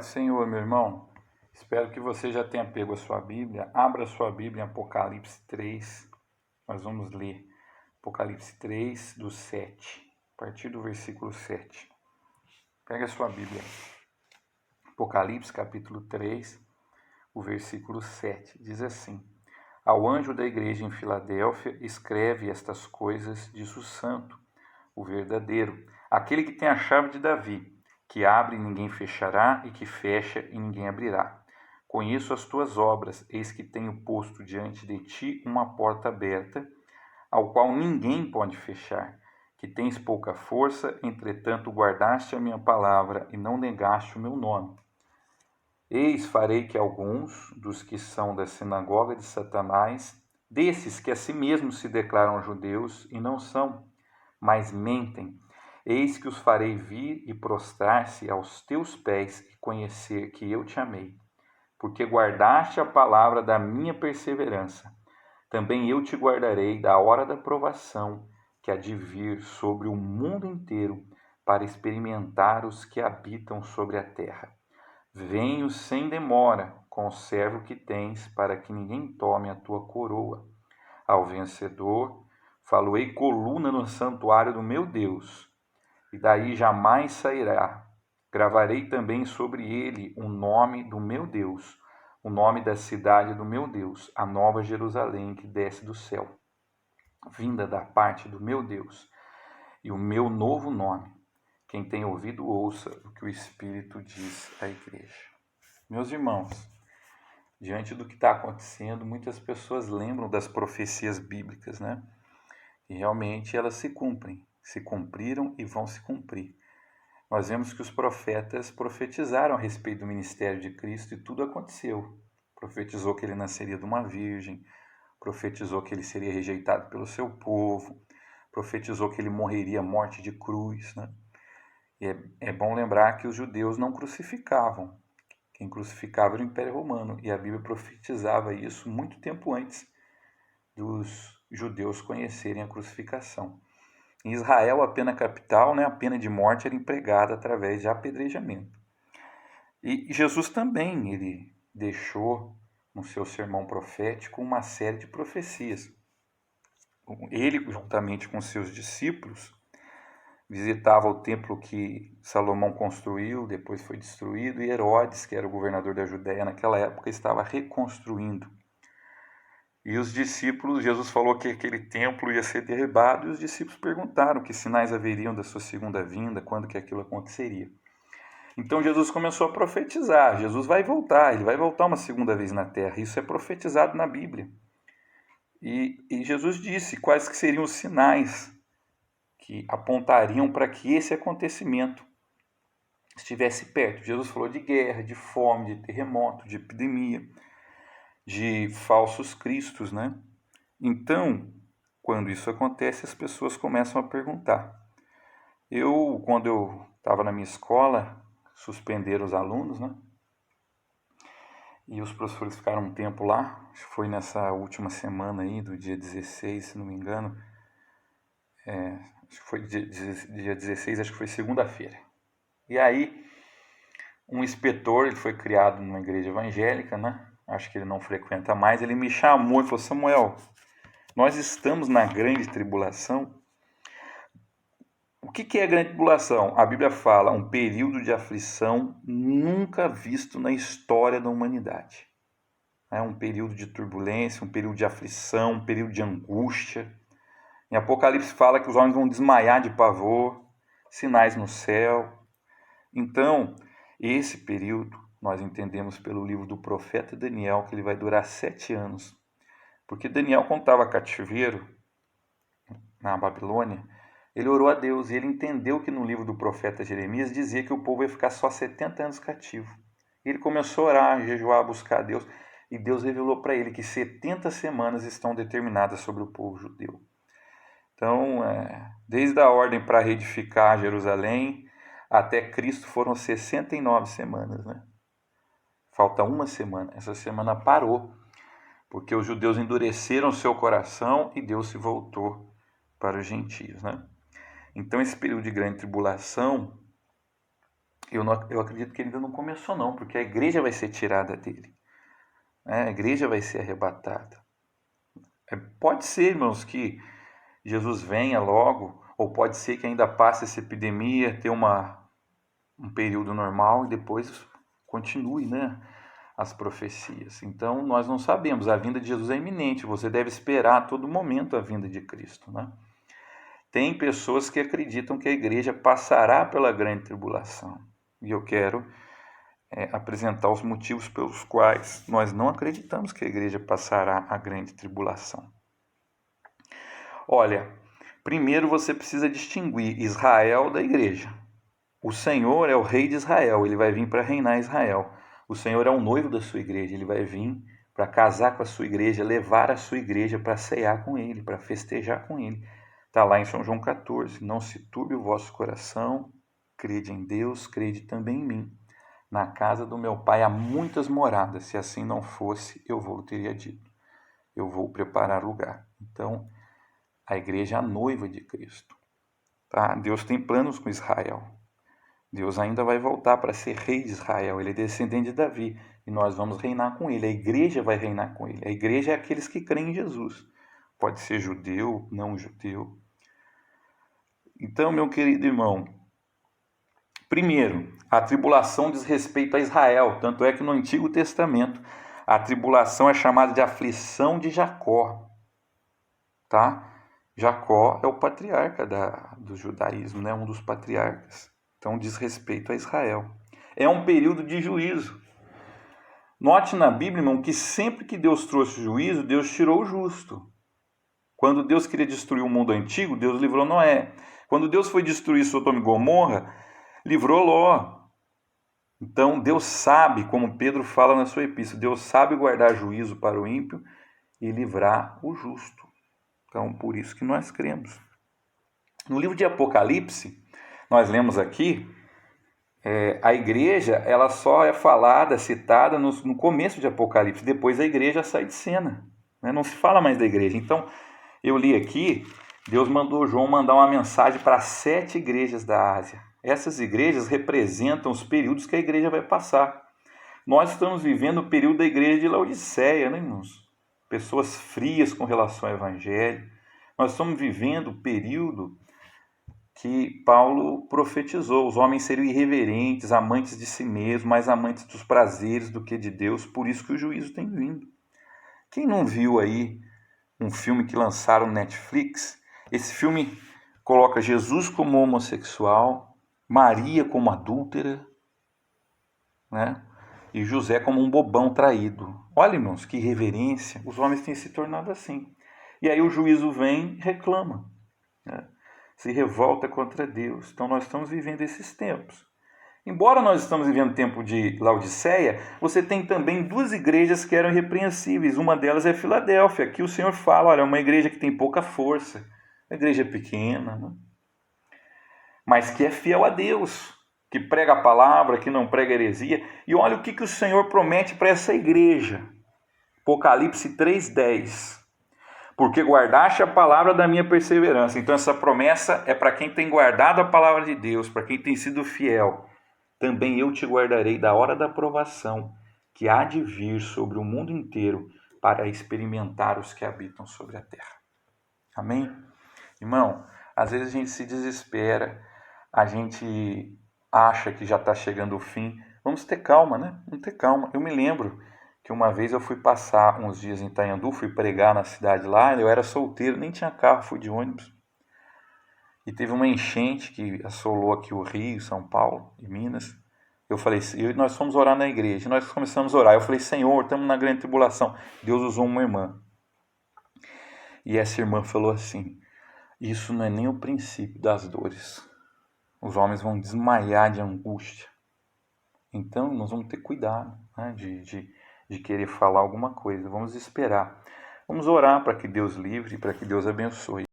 do Senhor, meu irmão. Espero que você já tenha pego a sua Bíblia. Abra a sua Bíblia em Apocalipse 3. Nós vamos ler Apocalipse 3, do 7, a partir do versículo 7. Pega a sua Bíblia. Apocalipse, capítulo 3, o versículo 7. Diz assim: Ao anjo da igreja em Filadélfia, escreve estas coisas, diz o santo, o verdadeiro, aquele que tem a chave de Davi, que abre e ninguém fechará, e que fecha e ninguém abrirá. Conheço as tuas obras, eis que tenho posto diante de ti uma porta aberta, ao qual ninguém pode fechar, que tens pouca força, entretanto guardaste a minha palavra e não negaste o meu nome. Eis farei que alguns dos que são da sinagoga de Satanás, desses que a si mesmos se declaram judeus e não são, mas mentem, eis que os farei vir e prostrar-se aos teus pés e conhecer que eu te amei. Porque guardaste a palavra da minha perseverança, também eu te guardarei da hora da provação que há de vir sobre o mundo inteiro para experimentar os que habitam sobre a terra. Venho sem demora, conserva o que tens, para que ninguém tome a tua coroa. Ao vencedor, faloei coluna no santuário do meu Deus, e daí jamais sairá. Gravarei também sobre ele o nome do meu Deus, o nome da cidade do meu Deus, a nova Jerusalém que desce do céu, vinda da parte do meu Deus, e o meu novo nome. Quem tem ouvido, ouça o que o Espírito diz à igreja. Meus irmãos, diante do que está acontecendo, muitas pessoas lembram das profecias bíblicas, né? E realmente elas se cumprem, se cumpriram e vão se cumprir. Nós vemos que os profetas profetizaram a respeito do ministério de Cristo e tudo aconteceu. Profetizou que ele nasceria de uma virgem, profetizou que ele seria rejeitado pelo seu povo, profetizou que ele morreria a morte de cruz, né? E é bom lembrar que os judeus não crucificavam. Quem crucificava era o Império Romano, e a Bíblia profetizava isso muito tempo antes dos judeus conhecerem a crucificação. Em Israel, a pena capital, né, a pena de morte, era empregada através de apedrejamento. E Jesus também, ele deixou no seu sermão profético uma série de profecias. Ele, juntamente com seus discípulos, visitava o templo que Salomão construiu, depois foi destruído, e Herodes, que era o governador da Judéia naquela época, estava reconstruindo. E os discípulos, Jesus falou que aquele templo ia ser derribado, e os discípulos perguntaram que sinais haveriam da sua segunda vinda, quando que aquilo aconteceria. Então Jesus começou a profetizar, Jesus vai voltar, ele vai voltar uma segunda vez na terra, isso é profetizado na Bíblia. E Jesus disse quais que seriam os sinais que apontariam para que esse acontecimento estivesse perto. Jesus falou de guerra, de fome, de terremoto, de epidemia, de falsos cristos, né? Então, quando isso acontece, as pessoas começam a perguntar. Quando eu estava na minha escola, suspenderam os alunos, né? E os professores ficaram um tempo lá, acho que foi nessa última semana aí, do dia 16, se não me engano. Acho que foi dia 16, acho que foi segunda-feira. E aí, um inspetor, ele foi criado numa igreja evangélica, né? Acho que ele não frequenta mais, ele me chamou e falou: Samuel, nós estamos na grande tribulação. O que é a grande tribulação? A Bíblia fala um período de aflição nunca visto na história da humanidade. É um período de turbulência, um período de aflição, um período de angústia. Em Apocalipse fala que os homens vão desmaiar de pavor, sinais no céu. Então, esse período, nós entendemos pelo livro do profeta Daniel, que ele vai durar 7 anos. Porque Daniel, quando estava cativeiro na Babilônia, ele orou a Deus e ele entendeu que no livro do profeta Jeremias dizia que o povo ia ficar só 70 anos cativo. E ele começou a orar, a jejuar, a buscar a Deus, e Deus revelou para ele que 70 semanas estão determinadas sobre o povo judeu. Então, desde a ordem para reedificar Jerusalém até Cristo foram 69 semanas, né? Falta uma semana. Essa semana parou, porque os judeus endureceram seu coração e Deus se voltou para os gentios, né? Então, esse período de grande tribulação Eu acredito que ele ainda não começou não, porque a igreja vai ser tirada dele. Né? A igreja vai ser arrebatada. Pode ser, irmãos, que Jesus venha logo, ou pode ser que ainda passe essa epidemia, ter um período normal e depois continue, né, as profecias. Então, nós não sabemos, a vinda de Jesus é iminente, você deve esperar a todo momento a vinda de Cristo. Né? Tem pessoas que acreditam que a igreja passará pela grande tribulação, e eu quero apresentar os motivos pelos quais nós não acreditamos que a igreja passará a grande tribulação. Olha, primeiro você precisa distinguir Israel da igreja. O Senhor é o rei de Israel, ele vai vir para reinar Israel. O Senhor é o noivo da sua igreja, ele vai vir para casar com a sua igreja, levar a sua igreja para cear com ele, para festejar com ele. Está lá em São João 14, não se turbe o vosso coração, crede em Deus, crede também em mim. Na casa do meu pai há muitas moradas, se assim não fosse, eu vou teria dito. Eu vou preparar lugar. Então, a igreja é a noiva de Cristo. Tá? Deus tem planos com Israel. Deus ainda vai voltar para ser rei de Israel. Ele é descendente de Davi. E nós vamos reinar com ele. A igreja vai reinar com ele. A igreja é aqueles que creem em Jesus. Pode ser judeu, não judeu. Então, meu querido irmão, primeiro, a tribulação diz respeito a Israel. Tanto é que no Antigo Testamento, a tribulação é chamada de aflição de Jacó. Tá? Jacó é o patriarca do judaísmo, né? Um dos patriarcas. Então diz respeito a Israel. É um período de juízo. Note na Bíblia, irmão, que sempre que Deus trouxe juízo, Deus tirou o justo. Quando Deus queria destruir o mundo antigo, Deus livrou Noé. Quando Deus foi destruir Sodoma e Gomorra, livrou Ló. Então Deus sabe, como Pedro fala na sua epístola, Deus sabe guardar juízo para o ímpio e livrar o justo. Então, por isso que nós cremos. No livro de Apocalipse, nós lemos aqui, a igreja ela só é falada, citada no começo de Apocalipse. Depois a igreja sai de cena. Né? Não se fala mais da igreja. Então, eu li aqui, Deus mandou João mandar uma mensagem para 7 igrejas da Ásia. Essas igrejas representam os períodos que a igreja vai passar. Nós estamos vivendo o período da igreja de Laodiceia, né, irmãos? Pessoas frias com relação ao evangelho. Nós estamos vivendo o período que Paulo profetizou. Os homens seriam irreverentes, amantes de si mesmos, mais amantes dos prazeres do que de Deus. Por isso que o juízo tem vindo. Quem não viu aí um filme que lançaram no Netflix? Esse filme coloca Jesus como homossexual, Maria como adúltera, né? E José como um bobão traído. Olha, irmãos, que irreverência. Os homens têm se tornado assim. E aí o juízo vem e reclama. Né? Se revolta contra Deus. Então nós estamos vivendo esses tempos. Embora nós estamos vivendo o tempo de Laodiceia, você tem também 2 igrejas que eram irrepreensíveis. Uma delas é Filadélfia. Aqui o Senhor fala, olha, é uma igreja que tem pouca força. Uma igreja pequena, né? Mas que é fiel a Deus. Que prega a palavra, que não prega heresia. E olha o que o Senhor promete para essa igreja. Apocalipse 3:10. Porque guardaste a palavra da minha perseverança. Então essa promessa é para quem tem guardado a palavra de Deus, para quem tem sido fiel. Também eu te guardarei da hora da provação, que há de vir sobre o mundo inteiro, para experimentar os que habitam sobre a terra. Amém? Irmão, às vezes a gente se desespera, a gente acha que já está chegando o fim. Vamos ter calma, né? Vamos ter calma. Eu me lembro que uma vez eu fui passar uns dias em Itanhandu, fui pregar na cidade lá, eu era solteiro, nem tinha carro, fui de ônibus. E teve uma enchente que assolou aqui o Rio, São Paulo e Minas. Eu falei, nós fomos orar na igreja, nós começamos a orar. Eu falei, Senhor, estamos na grande tribulação. Deus usou uma irmã. E essa irmã falou assim, isso não é nem o princípio das dores. Os homens vão desmaiar de angústia. Então, nós vamos ter cuidado, né, de querer falar alguma coisa. Vamos esperar. Vamos orar para que Deus livre, para que Deus abençoe.